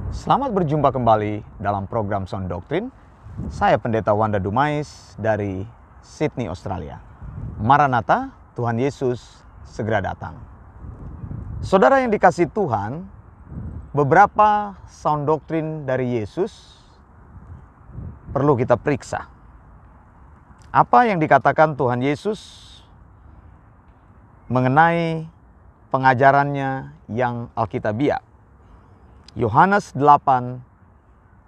Selamat berjumpa kembali dalam program Sound Doctrine. Saya Pendeta Wanda Dumais dari Sydney, Australia. Maranatha, Tuhan Yesus segera datang. Saudara yang dikasihi Tuhan, beberapa sound doctrine dari Yesus perlu kita periksa. Apa yang dikatakan Tuhan Yesus mengenai pengajarannya yang Alkitabiah? Yohanes 8,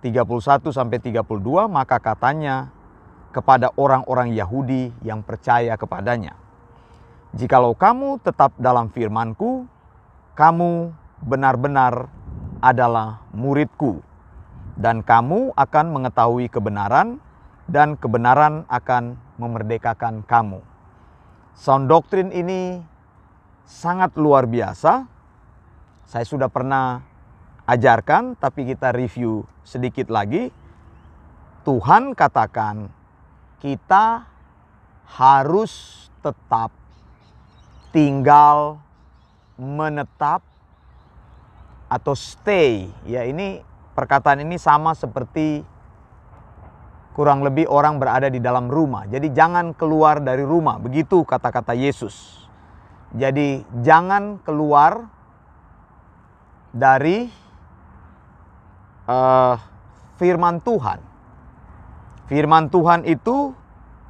31-32, maka katanya kepada orang-orang Yahudi yang percaya kepadanya, "Jikalau kamu tetap dalam firman-Ku, kamu benar-benar adalah murid-Ku, dan kamu akan mengetahui kebenaran, dan kebenaran akan memerdekakan kamu." Sound doctrine ini sangat luar biasa. Saya sudah pernah ajarkan, tapi kita review sedikit lagi. Tuhan katakan kita harus tetap tinggal, menetap, atau stay. Ya, ini perkataan ini sama seperti kurang lebih orang berada di dalam rumah. Jadi jangan keluar dari rumah, begitu kata-kata Yesus. Jadi jangan keluar dari firman Tuhan. Firman Tuhan itu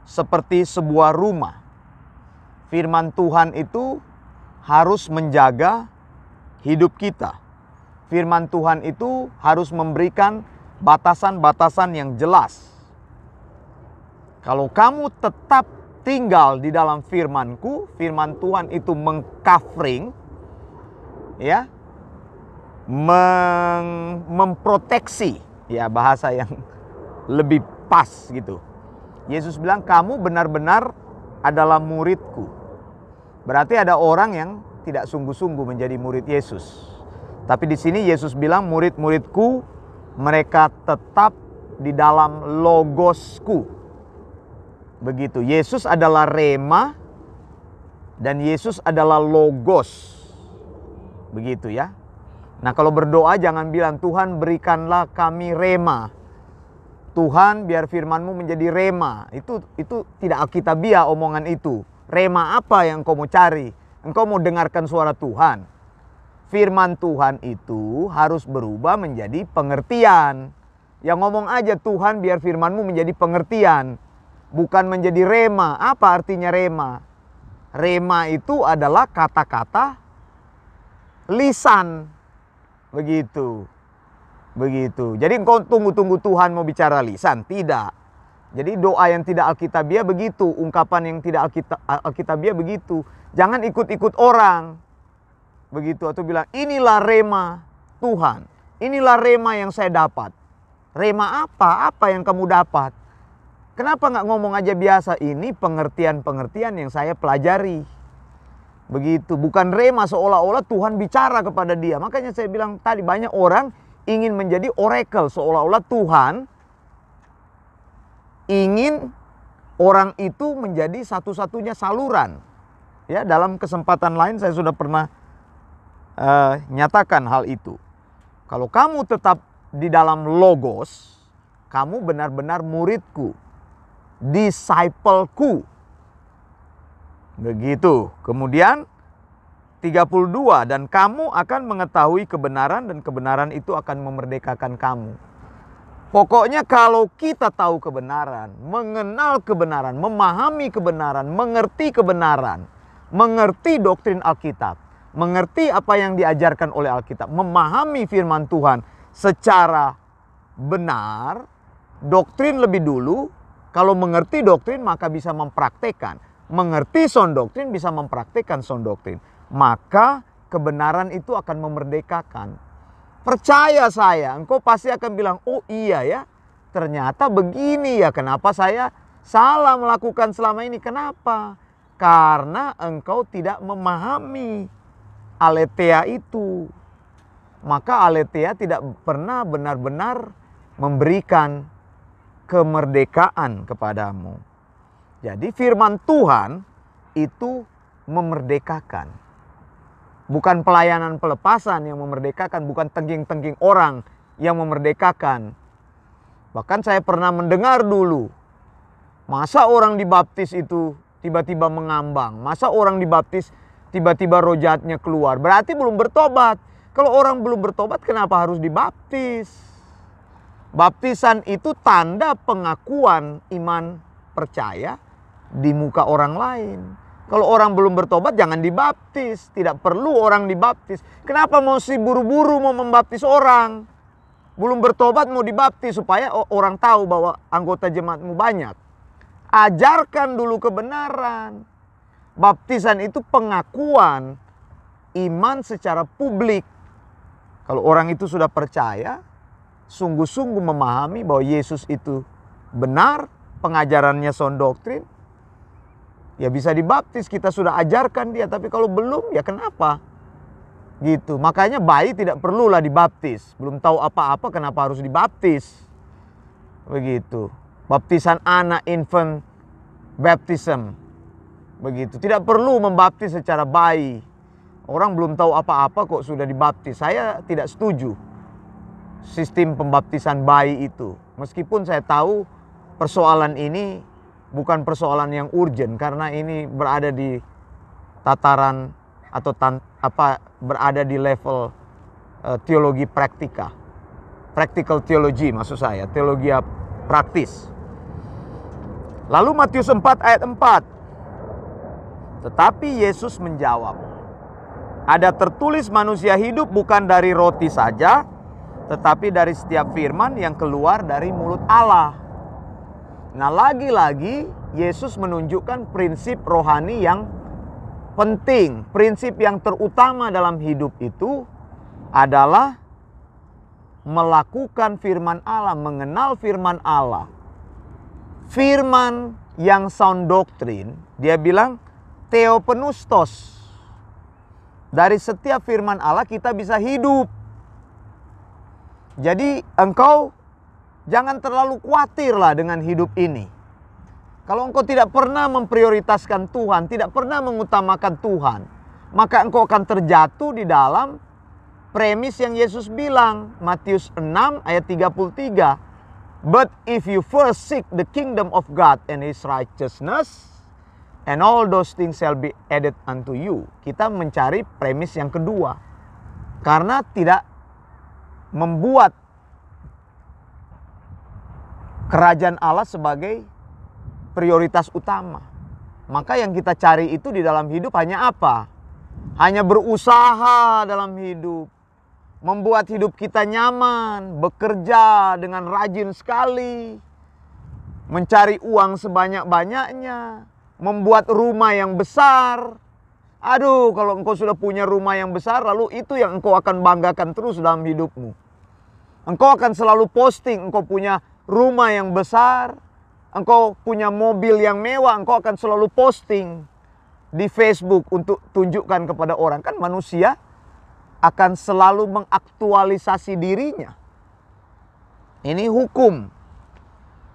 seperti sebuah rumah. Firman Tuhan itu harus menjaga hidup kita. Firman Tuhan itu harus memberikan batasan-batasan yang jelas. Kalau kamu tetap tinggal di dalam firman-Ku, firman Tuhan itu mengcovering, ya, memproteksi, ya, bahasa yang lebih pas gitu. Yesus bilang kamu benar-benar adalah murid-Ku. Berarti ada orang yang tidak sungguh-sungguh menjadi murid Yesus. Tapi di sini Yesus bilang murid-murid-Ku mereka tetap di dalam logos-Ku. Begitu. Yesus adalah rema dan Yesus adalah logos. Begitu ya. Nah, kalau berdoa jangan bilang Tuhan berikanlah kami rema. Tuhan biar firman-Mu menjadi rema. Itu tidak alkitabiah omongan itu. Rema apa yang engkau mau cari? Engkau mau dengarkan suara Tuhan. Firman Tuhan itu harus berubah menjadi pengertian. Yang ngomong aja Tuhan biar firman-Mu menjadi pengertian. Bukan menjadi rema. Apa artinya rema? Rema itu adalah kata-kata lisan. Begitu. Jadi engkau tunggu-tunggu Tuhan mau bicara lisan? Tidak. Jadi doa yang tidak alkitabiah begitu. Ungkapan yang tidak alkitabiah begitu. Jangan ikut-ikut orang. Begitu. Atau bilang inilah rema Tuhan. Inilah rema yang saya dapat. Rema apa? Apa yang kamu dapat? Kenapa nggak ngomong aja biasa? Ini pengertian-pengertian yang saya pelajari. Begitu, bukan rema seolah-olah Tuhan bicara kepada dia. Makanya saya bilang tadi banyak orang ingin menjadi oracle, seolah-olah Tuhan ingin orang itu menjadi satu-satunya saluran. Ya, dalam kesempatan lain saya sudah pernah nyatakan hal itu. Kalau kamu tetap di dalam logos, kamu benar-benar murid-Ku, disciple-Ku. Begitu. Kemudian 32, dan kamu akan mengetahui kebenaran dan kebenaran itu akan memerdekakan kamu. Pokoknya kalau kita tahu kebenaran, mengenal kebenaran, memahami kebenaran, mengerti kebenaran, mengerti doktrin Alkitab, mengerti apa yang diajarkan oleh Alkitab, memahami firman Tuhan secara benar, doktrin lebih dulu. Kalau mengerti doktrin maka bisa mempraktekkan. Mengerti sound doctrine bisa mempraktikkan sound doctrine. Maka kebenaran itu akan memerdekakan. Percaya saya, engkau pasti akan bilang, oh iya ya, ternyata begini ya, kenapa saya salah melakukan selama ini. Kenapa? Karena engkau tidak memahami aletheia itu. Maka aletheia tidak pernah benar-benar memberikan kemerdekaan kepadamu. Jadi firman Tuhan itu memerdekakan. Bukan pelayanan pelepasan yang memerdekakan, bukan tengging-tengging orang yang memerdekakan. Bahkan saya pernah mendengar dulu, masa orang dibaptis itu tiba-tiba mengambang? Masa orang dibaptis tiba-tiba roh jahatnya keluar? Berarti belum bertobat. Kalau orang belum bertobat, kenapa harus dibaptis? Baptisan itu tanda pengakuan iman percaya di muka orang lain. Kalau orang belum bertobat, jangan dibaptis. Tidak perlu orang dibaptis. Kenapa mesti buru-buru mau membaptis orang? Belum bertobat mau dibaptis supaya orang tahu bahwa anggota jemaatmu banyak. Ajarkan dulu kebenaran. Baptisan itu pengakuan iman secara publik. Kalau orang itu sudah percaya, sungguh-sungguh memahami bahwa Yesus itu benar, pengajarannya sound doktrin, ya bisa dibaptis. Kita sudah ajarkan dia, tapi kalau belum, ya kenapa? Gitu. Makanya bayi tidak perlulah dibaptis. Belum tahu apa-apa, kenapa harus dibaptis? Begitu. Baptisan anak, infant baptism. Begitu. Tidak perlu membaptis secara bayi. Orang belum tahu apa-apa kok sudah dibaptis. Saya tidak setuju sistem pembaptisan bayi itu. Meskipun saya tahu persoalan ini bukan persoalan yang urgent, karena ini berada di tataran atau berada di level teologi praktika. Practical theology maksud saya, teologi praktis. Lalu Matius 4 ayat 4. Tetapi Yesus menjawab, ada tertulis manusia hidup bukan dari roti saja, tetapi dari setiap firman yang keluar dari mulut Allah. Nah, lagi-lagi Yesus menunjukkan prinsip rohani yang penting. Prinsip yang terutama dalam hidup itu adalah melakukan firman Allah, mengenal firman Allah. Firman yang sound doktrin, dia bilang theopneustos. Dari setiap firman Allah kita bisa hidup. Jadi engkau jangan terlalu khawatirlah dengan hidup ini. Kalau engkau tidak pernah memprioritaskan Tuhan, tidak pernah mengutamakan Tuhan, maka engkau akan terjatuh di dalam premis yang Yesus bilang. Matius 6 ayat 33. But if you first seek the kingdom of God and His righteousness, and all those things shall be added unto you. Kita mencari premis yang kedua. Karena tidak membuat kerajaan Allah sebagai prioritas utama. Maka yang kita cari itu di dalam hidup hanya apa? Hanya berusaha dalam hidup. Membuat hidup kita nyaman. Bekerja dengan rajin sekali. Mencari uang sebanyak-banyaknya. Membuat rumah yang besar. Aduh, kalau engkau sudah punya rumah yang besar, lalu itu yang engkau akan banggakan terus dalam hidupmu. Engkau akan selalu posting, engkau punya rumah yang besar, engkau punya mobil yang mewah, engkau akan selalu posting di Facebook untuk tunjukkan kepada orang. Kan manusia akan selalu mengaktualisasi dirinya. Ini hukum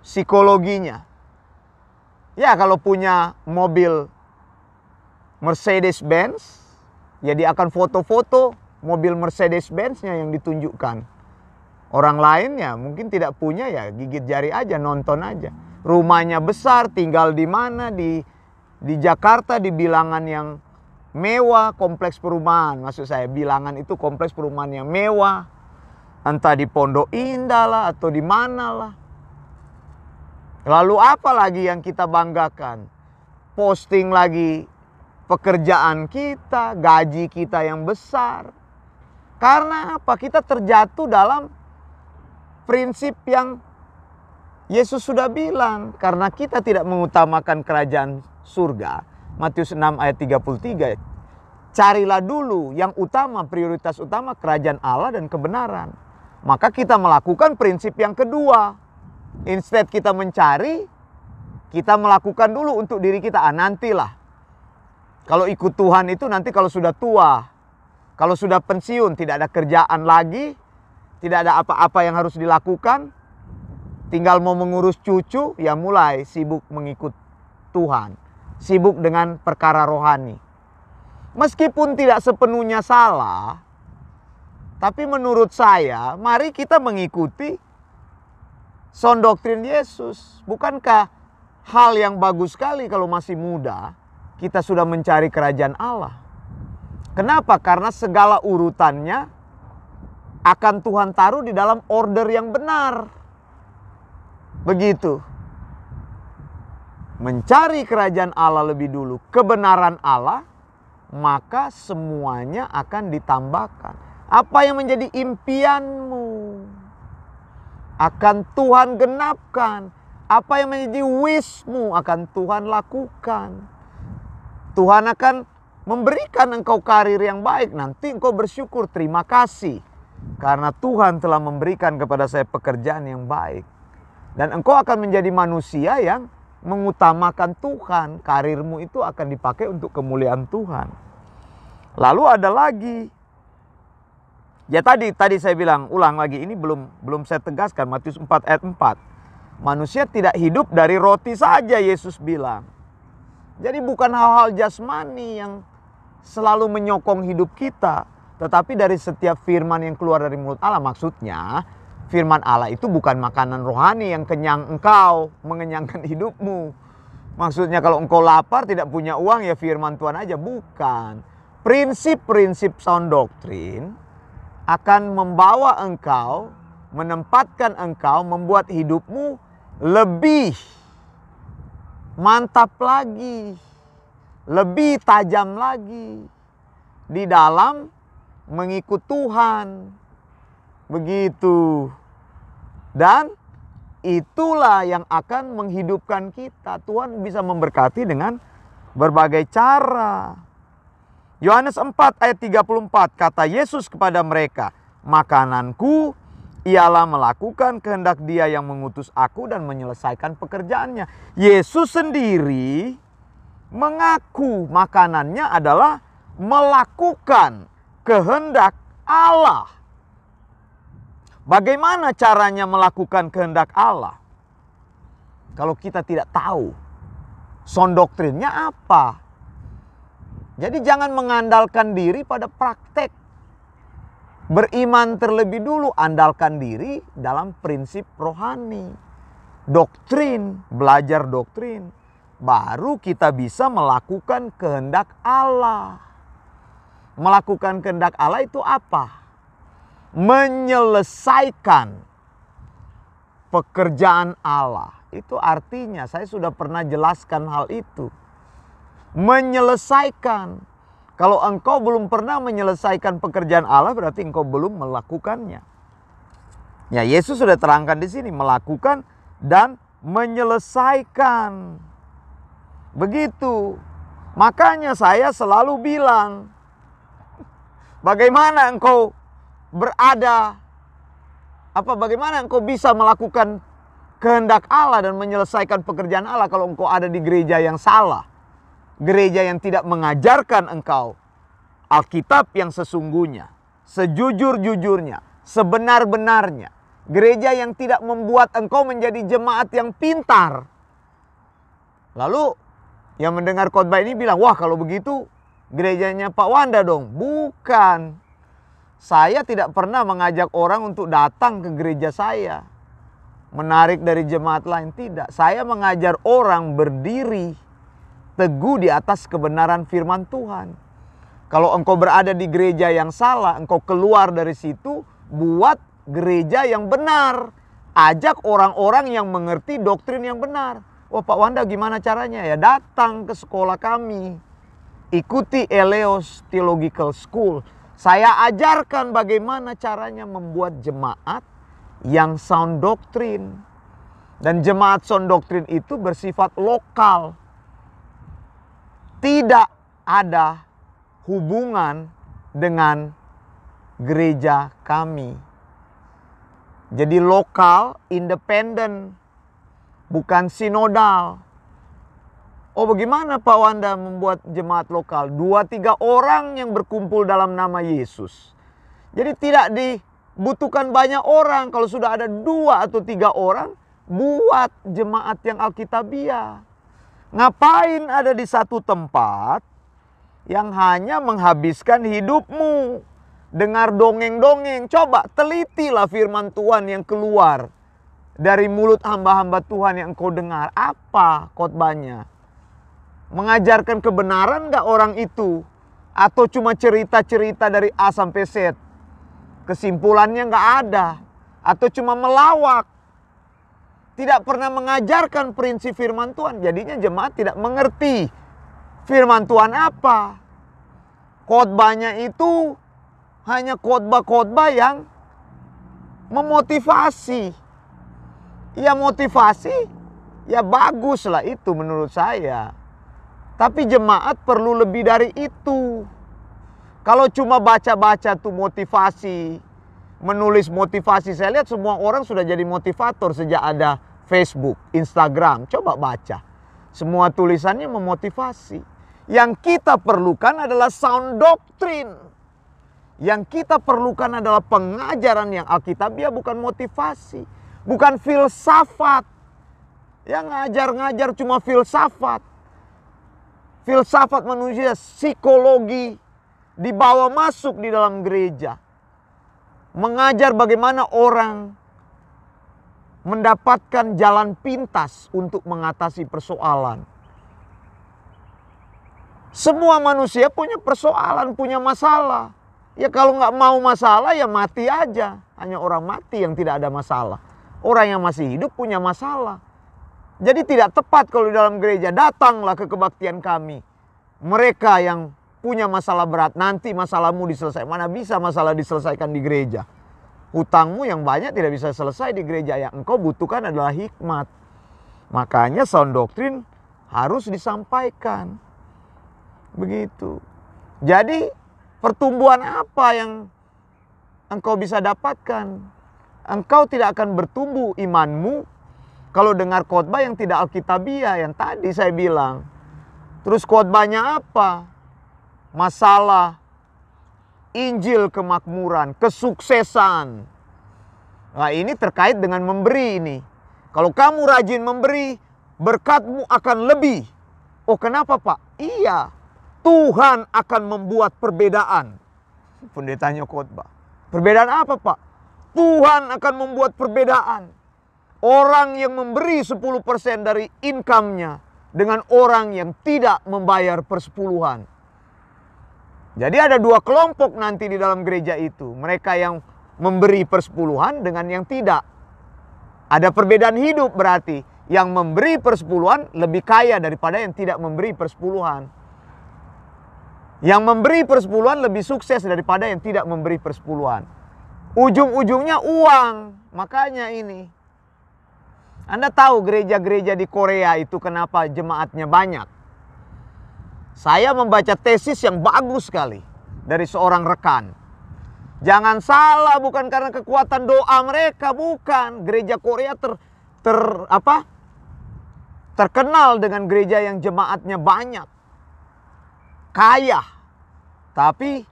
psikologinya. Ya, kalau punya mobil Mercedes-Benz, ya dia akan foto-foto mobil Mercedes-Benz-nya yang ditunjukkan. Orang lainnya mungkin tidak punya, ya gigit jari aja, nonton aja. Rumahnya besar, tinggal di mana, di Jakarta, di bilangan yang mewah, kompleks perumahan. Maksud saya, bilangan itu kompleks perumahan yang mewah. Entah di Pondok Indah lah, atau di mana lah. Lalu apa lagi yang kita banggakan? Posting lagi pekerjaan kita, gaji kita yang besar. Karena apa? Kita terjatuh dalam prinsip yang Yesus sudah bilang. Karena kita tidak mengutamakan kerajaan surga. Matius 6 ayat 33. Carilah dulu yang utama, prioritas utama kerajaan Allah dan kebenaran. Maka kita melakukan prinsip yang kedua. Instead kita mencari, kita melakukan dulu untuk diri kita. Nantilah. Kalau ikut Tuhan itu nanti kalau sudah tua. Kalau sudah pensiun, tidak ada kerjaan lagi. Tidak ada apa-apa yang harus dilakukan. Tinggal mau mengurus cucu, ya mulai sibuk mengikut Tuhan. Sibuk dengan perkara rohani. Meskipun tidak sepenuhnya salah, Tapi menurut saya, mari kita mengikuti sound doktrin Yesus. Bukankah hal yang bagus sekali kalau masih muda, kita sudah mencari kerajaan Allah? Kenapa? Karena segala urutannya akan Tuhan taruh di dalam order yang benar. Begitu. Mencari kerajaan Allah lebih dulu, kebenaran Allah, maka semuanya akan ditambahkan. Apa yang menjadi impianmu akan Tuhan genapkan. Apa yang menjadi wishmu akan Tuhan lakukan. Tuhan akan memberikan engkau karir yang baik. Nanti engkau bersyukur, terima kasih. Karena Tuhan telah memberikan kepada saya pekerjaan yang baik. Dan engkau akan menjadi manusia yang mengutamakan Tuhan. Karirmu itu akan dipakai untuk kemuliaan Tuhan. Lalu ada lagi. Ya tadi saya bilang, ulang lagi, ini belum saya tegaskan, Matius 4 ayat 4. Manusia tidak hidup dari roti saja, Yesus bilang. Jadi bukan hal-hal jasmani yang selalu menyokong hidup kita, tetapi dari setiap firman yang keluar dari mulut Allah. Maksudnya, firman Allah itu bukan makanan rohani yang kenyang engkau, mengenyangkan hidupmu. Maksudnya kalau engkau lapar, tidak punya uang, ya firman Tuhan aja. Bukan. Prinsip-prinsip sound doctrine akan membawa engkau, menempatkan engkau, membuat hidupmu lebih mantap lagi, lebih tajam lagi di dalam mengikut Tuhan. Begitu. Dan itulah yang akan menghidupkan kita. Tuhan bisa memberkati dengan berbagai cara. Yohanes 4 ayat 34, kata Yesus kepada mereka, makananku ialah melakukan kehendak Dia yang mengutus aku dan menyelesaikan pekerjaannya. Yesus sendiri mengaku makanannya adalah melakukan kehendak Allah. Bagaimana caranya melakukan kehendak Allah? Kalau kita tidak tahu sound doktrinnya apa? Jadi jangan mengandalkan diri pada praktek. Beriman terlebih dulu, andalkan diri dalam prinsip rohani. Doktrin, belajar doktrin. Baru kita bisa melakukan kehendak Allah. Melakukan kehendak Allah itu apa? Menyelesaikan pekerjaan Allah. Itu artinya, saya sudah pernah jelaskan hal itu. Menyelesaikan. Kalau engkau belum pernah menyelesaikan pekerjaan Allah, berarti engkau belum melakukannya. Ya, Yesus sudah terangkan di sini, melakukan dan menyelesaikan. Begitu. Makanya saya selalu bilang, bagaimana engkau berada, bagaimana engkau bisa melakukan kehendak Allah dan menyelesaikan pekerjaan Allah kalau engkau ada di gereja yang salah. Gereja yang tidak mengajarkan engkau Alkitab yang sesungguhnya, sejujur-jujurnya, sebenar-benarnya. Gereja yang tidak membuat engkau menjadi jemaat yang pintar. Lalu yang mendengar khotbah ini bilang, wah kalau begitu gerejanya Pak Wanda dong. Bukan. Saya tidak pernah mengajak orang untuk datang ke gereja saya, menarik dari jemaat lain. Tidak. Saya mengajar orang berdiri teguh di atas kebenaran firman Tuhan. Kalau engkau berada di gereja yang salah, engkau keluar dari situ, buat gereja yang benar. Ajak orang-orang yang mengerti doktrin yang benar. Oh Pak Wanda gimana caranya? Ya datang ke sekolah kami. Ikuti Eleos Theological School. Saya ajarkan bagaimana caranya membuat jemaat yang sound doktrin. Dan jemaat sound doktrin itu bersifat lokal. Tidak ada hubungan dengan gereja kami. Jadi lokal, independen, bukan sinodal. Oh bagaimana Pak Wanda membuat jemaat lokal? 2-3 orang yang berkumpul dalam nama Yesus. Jadi tidak dibutuhkan banyak orang. Kalau sudah ada 2 atau 3 orang, buat jemaat yang Alkitabiah. Ngapain ada di satu tempat yang hanya menghabiskan hidupmu dengar dongeng-dongeng. Coba telitilah firman Tuhan yang keluar dari mulut hamba-hamba Tuhan yang engkau dengar. Apa khotbahnya? Mengajarkan kebenaran gak orang itu? Atau cuma cerita-cerita dari A sampai Z? Kesimpulannya gak ada. Atau cuma melawak? Tidak pernah mengajarkan prinsip firman Tuhan. Jadinya jemaat tidak mengerti firman Tuhan apa. Khotbahnya itu hanya khotbah-khotbah yang memotivasi. Ya motivasi, ya bagus lah itu menurut saya. Tapi jemaat perlu lebih dari itu. Kalau cuma baca-baca tuh motivasi, menulis motivasi. Saya lihat semua orang sudah jadi motivator sejak ada Facebook, Instagram. Coba baca. Semua tulisannya memotivasi. Yang kita perlukan adalah sound doctrine. Yang kita perlukan adalah pengajaran yang alkitabiah, bukan motivasi. Bukan filsafat. Yang ngajar-ngajar cuma filsafat. Filsafat manusia, psikologi dibawa masuk di dalam gereja. Mengajar bagaimana orang mendapatkan jalan pintas untuk mengatasi persoalan. Semua manusia punya persoalan, punya masalah. Ya kalau nggak mau masalah ya mati aja. Hanya orang mati yang tidak ada masalah. Orang yang masih hidup punya masalah. Jadi tidak tepat kalau di dalam gereja, datanglah ke kebaktian kami. Mereka yang punya masalah berat, nanti masalahmu diselesaikan. Mana bisa masalah diselesaikan di gereja? Hutangmu yang banyak tidak bisa selesai di gereja. Yang engkau butuhkan adalah hikmat. Makanya sound doctrine harus disampaikan. Begitu. Jadi pertumbuhan apa yang engkau bisa dapatkan? Engkau tidak akan bertumbuh imanmu kalau dengar khotbah yang tidak alkitabiah, yang tadi saya bilang. Terus khotbahnya apa? Masalah, Injil kemakmuran, kesuksesan. Nah ini terkait dengan memberi ini. Kalau kamu rajin memberi, berkatmu akan lebih. Oh kenapa Pak? Iya, Tuhan akan membuat perbedaan. Pendetanya khotbah. Perbedaan apa Pak? Tuhan akan membuat perbedaan. Orang yang memberi 10% dari income-nya dengan orang yang tidak membayar persepuluhan. Jadi ada dua kelompok nanti di dalam gereja itu. Mereka yang memberi persepuluhan dengan yang tidak. Ada perbedaan hidup berarti. Yang memberi persepuluhan lebih kaya daripada yang tidak memberi persepuluhan. Yang memberi persepuluhan lebih sukses daripada yang tidak memberi persepuluhan. Ujung-ujungnya uang. Makanya ini. Anda tahu gereja-gereja di Korea itu kenapa jemaatnya banyak? Saya membaca tesis yang bagus sekali dari seorang rekan. Jangan salah, bukan karena kekuatan doa mereka, bukan. Gereja Korea terkenal dengan gereja yang jemaatnya banyak. Kaya. Tapi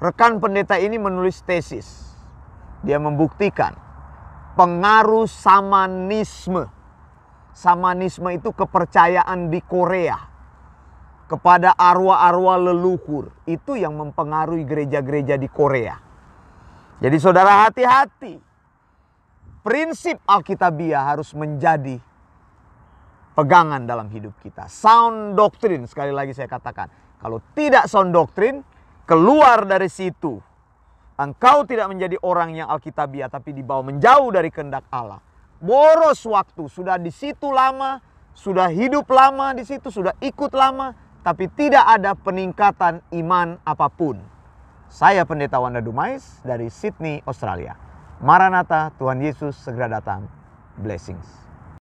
rekan pendeta ini menulis tesis. Dia membuktikan pengaruh samanisme. Samanisme itu kepercayaan di Korea kepada arwah-arwah leluhur. Itu yang mempengaruhi gereja-gereja di Korea. Jadi saudara hati-hati. Prinsip alkitabiah harus menjadi pegangan dalam hidup kita. Sound doctrine, sekali lagi saya katakan. Kalau tidak sound doctrine, keluar dari situ. Engkau tidak menjadi orang yang alkitabiah, tapi dibawa menjauh dari kehendak Allah. Boros waktu, sudah di situ lama, sudah hidup lama di situ, sudah ikut lama, tapi tidak ada peningkatan iman apapun. Saya Pendeta Wanda Dumais dari Sydney, Australia. Maranatha, Tuhan Yesus segera datang. Blessings.